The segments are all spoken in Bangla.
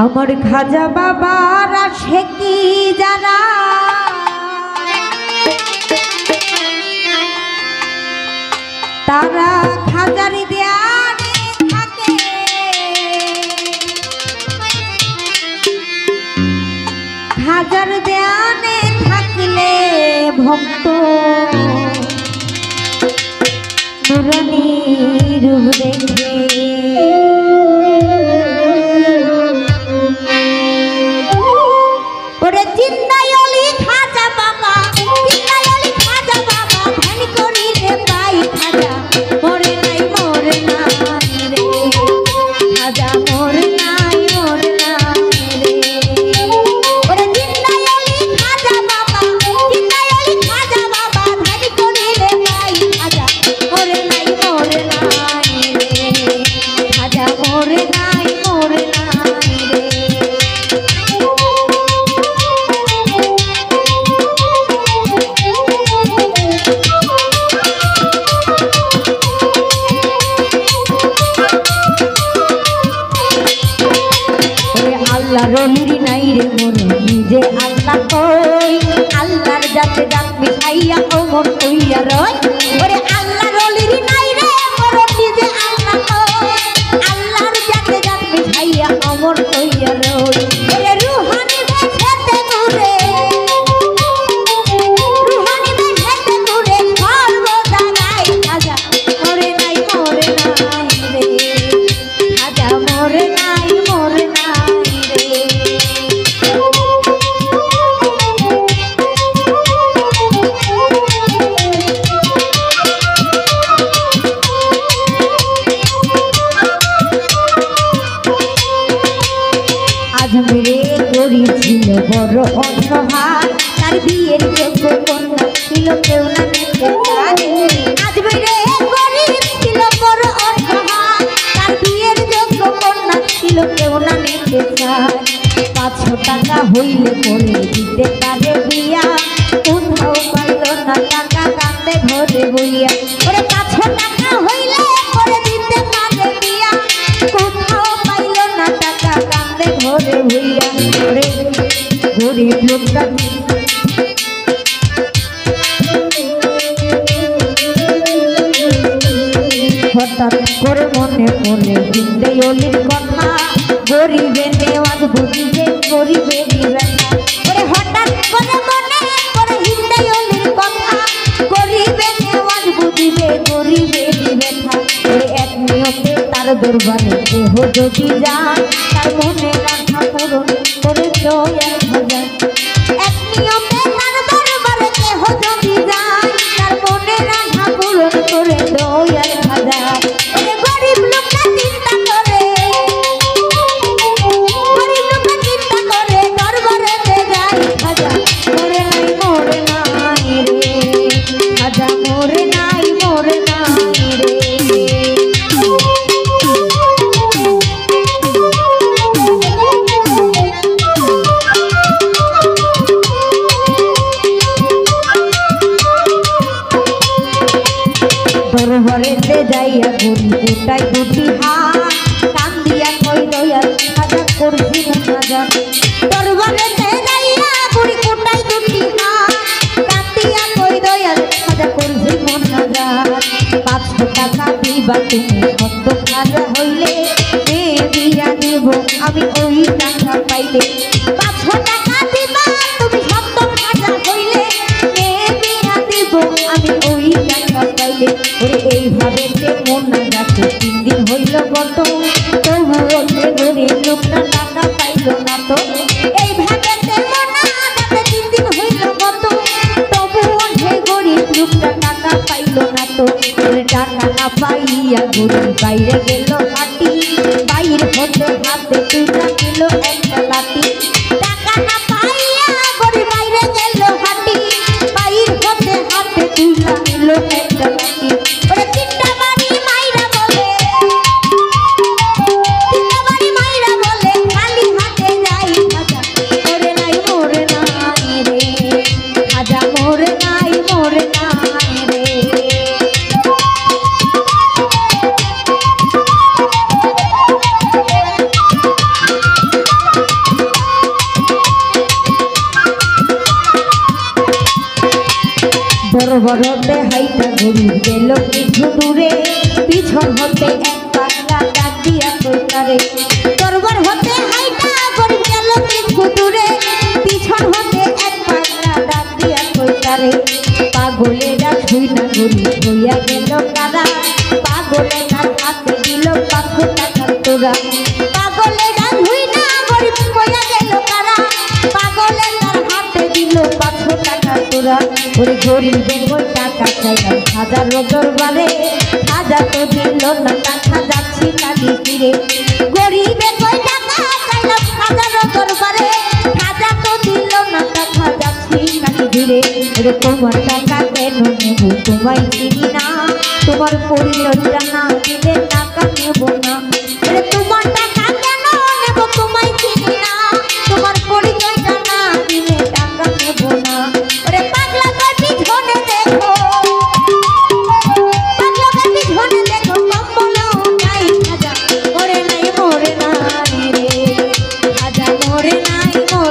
আমার খাজা বাবারা সে কি জানা তারা খাজারি দেয়ানে থাকে খাজার দেয়ানে থাকলে ভক্ত নুরানি রূপ দেখে রনির নাই রে মন নিজে আল্লাহ কই আল্লাহর যাতে ডাক মিঠাইয়া ওমর কইয়া রয় ওরে আল্লাহ রনির নাই রে মন নিজে আল্লাহ কই আল্লাহর যাতে ডাক মিঠাইয়া ওমর কইয়া রয় ওরে রুহানি বেশতে ঘুরে সর্বদাই খাজা মরে নাই রে খাজা মরে নাই আজমিরে গরিব ছিল বড় অসহায় তার বিয়ের যোগ্য কন্যা ছিল কেউ না নিতে চায় আজমিরে গরিব ছিল বড় অসহায় তার বিয়ের যোগ্য কন্যা ছিল কেউ না নিতে চায় 500 টাকা হইলে পরে দিতে পারে বিয়া কোথাও পাইল না টাকা কান্দে ঘরে বইয়া ওরে 500 টাকা হইলে পরে দিতে পারে বিয়া কোথাও পাইল না টাকা কান্দে ঘরে বইয়া ওরে গরিব লোকটা হঠাৎ করে মনে পড়লে হিন্দে অলির কথা গরিবে নেওয়াজ বুঝিবে গরিবেরই ব্যথা ওরে হঠাৎ করে মনে পড়ে হিন্দে অলির কথা গরিবে নেওয়াজ বুঝিবে গরিবেরই ব্যথা ওরে এক নিয়তে তার দরবারে দেহ যদি যায় তার মনে রাখা পূরণ করে দয়াল ভজন এক নিয়তে তার দরবারে দেহ যদি যায় তার মনে রাখা পূরণ করে দয়াল ভজন ওরে গরিব লোকটা চিন্তা করে দরবারেতে যায় খাজা মরে নাই রে খাজা মরে নাই রে দরবারেতে যাইয়া গুড়ি উঠাই দুটি হাত কান দিয়া কই দয়াল খাজা করছি না দরবারেতে যাইয়া গুড়ি উঠাই দুটি হাত কান দিয়া কই দয়াল খাজা করছি না 500 টাকা দিবা তুমি কত খাজা হইলে মেয়ে দিয়া দেব আমি ওই টাকা পাইলে 500 টাকা দিবা তুমি কত খাজা হইলে মেয়ে দিয়া দেব আমি ওই টাকা পাইলে ওরে এইভাবে মন না যাচ্ছে 3 দিন হইল গত তবু ওঠে গরিব লোকটা টাকা পাইল না তো এইভাবে মন না যাচ্ছে 3 দিন হইল গত তবু ওঠে গরিব লোকটা টাকা পাইল না তো ওরে টাকা না পাইয়া গরিব বাইরে গেল হাঁটি বাইর হতে হাতে তুইটা দিল একটা লাঠি টাকা না পাইয়া গরিব বাইরে গেল হাঁটি বাইর হতে হাতে তুইটা দিল একটা লাঠি ওরে তিনটা বাড়ি মাইরা বলে খালি হাতে যাই খাজা ওরে নাই রে খাজা মরে নাই রে বরতে হাইটা ঘুরি গেল কিছু দূরে পিছন হতে এক পাগলা ডাক দিয়া কইতারে দরবার হতে হাইটা ঘুরি গেল কিছু দূরে পিছন হতে এক পাগলা ডাক দিয়া কইতারে পাগলেরা ছুই না ঘুরি হইয়া গেল কারা পাগলে তার হাতে দিল 500 টাকা তোরা পাগলেরা ছুই না ঘুরি হইয়া গেল কারা পাগলে তার হাতে দিল 500 টাকা তোরা ওরে গরিবের ওই টাকা চাইলাম হাজার দরবারে হাজার তো দিল না টাকা যাচ্ছি কালি ফিরে গরিবের ওই টাকা চাইলাম হাজার দরবারে হাজার তো দিল না টাকা যাচ্ছি কালি ফিরে ওরে তোমার টাকা কেন নেব তোমায় চিনি না তোমার পরিচয়টা না দিলে টাকা নেব না ওরে তোমার টাকা কেন নেব তোমায় চিনি না তোমার পরিচয়টা না দিলে টাকা নেব না ওরে পাগলা কাটি ঝনে দেখো পাগলা কাটি ঝনে দেখো কম্বলও নাই খাজা ওরে নাই মোরে নাই রে খাজা মোরে নাই রে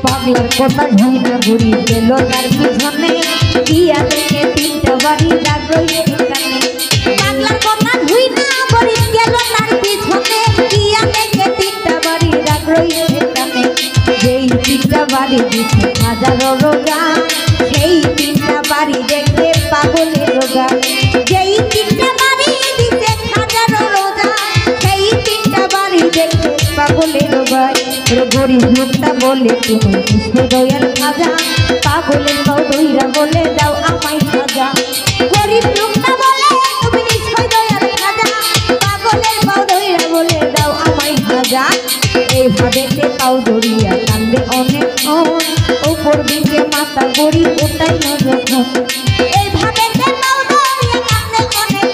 পাগলার কথা ঝুঁকা ঘুরি গেল তার পিছনে দিয়া দেখে 3টা বাড়ি রাগ রইছে কানে পাগলার কথা ঝুঁকা ঘুরি গেল তার পিছনে দিয়া দেখে 3টা বাড়ি রাগ রইছে কানে যেই 3টা বাড়ি দিছে হাজারো রোগা সেই 3টা বাড়ি দেখে পাগলের রোগা যেই 3টা বাড়ি দিছে হাজারো রোগা সেই 3টা বাড়ি দেখে পাগলের রোগা গরিব লোকটা বলে তুমি দয়ার খাজা পাগলের পাও দইরা বলে দাও আমায় খাজা গরিব লোকটা বলে তুমি নিশ্চয় দয়ার খাজা পাগলের পাও দইরা বলে দাও আমায় খাজা এইভাবে পাও দড়িয়া কান্দে অনেক উপর দিকে মাথা গরিব ওটাই নজর এইভাবে পাও দড়িয়া কান্দে অনেক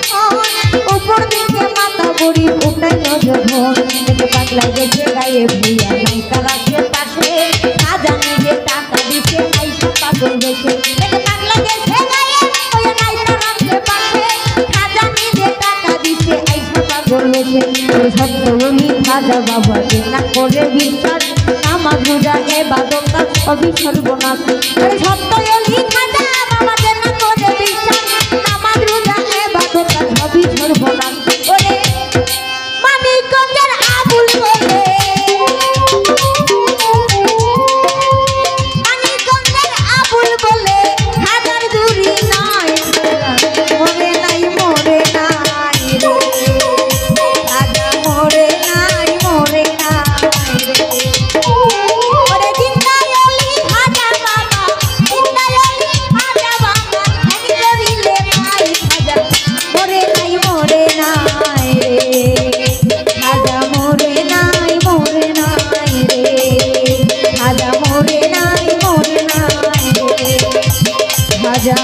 উপর দিকে মাথা গরিব ওটাই নজর পাগলা গেছে গায়ে ভুইয়া নাই তারাকে পাশে খাজা নিজে টাকা দিছে আইসা পাগল গেছে পাগলা গেছে গায়ে ভুইয়া নাই তারাকে পাশে খাজা নিজে টাকা দিছে আইসা পাগল গেছে সত্য বলি খাজা বাবা যে না করে বিশ্বাস নামাজ রোজা ইবাদত সবই সর্বনাশ সত্য বলি খাজা বাবা যে না করে বিশ্বাস নামাজ রোজা ইবাদত সবই সর্বনাশ ওরে মানিকগঞ্জের আবুল বলে মানিকগঞ্জের আবুল বলে হাজার দূরি নাই মোরে নাই রে রাজা মোরে নাই রে ওরে জিন্দায়লি হাজা বাবা জিন্দায়লি হাজা বাবা আমি করিলে নাই হাজা মোরে নাই রে খাজা মোরে নাই রে খাজা মোরে নাই রে খাজা